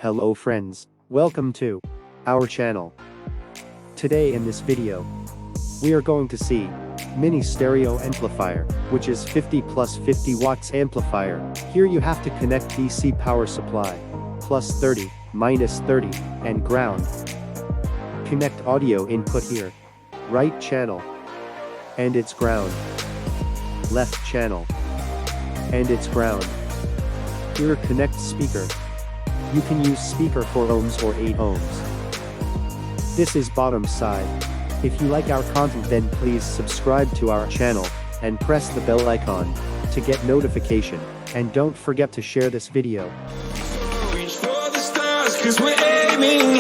Hello friends, welcome to our channel. Today in this video, we are going to see mini stereo amplifier, which is 50 plus 50 watts amplifier. Here you have to connect DC power supply, plus 30, minus 30, and ground. Connect audio input here, right channel, and it's ground. Left channel, and it's ground. Here connect speaker. You can use speaker 4 ohms or 8 ohms. This is bottom side. If you like our content, then please subscribe to our channel and press the bell icon to get notification, and don't forget to share this video. Reach for the stars, 'cause we're aiming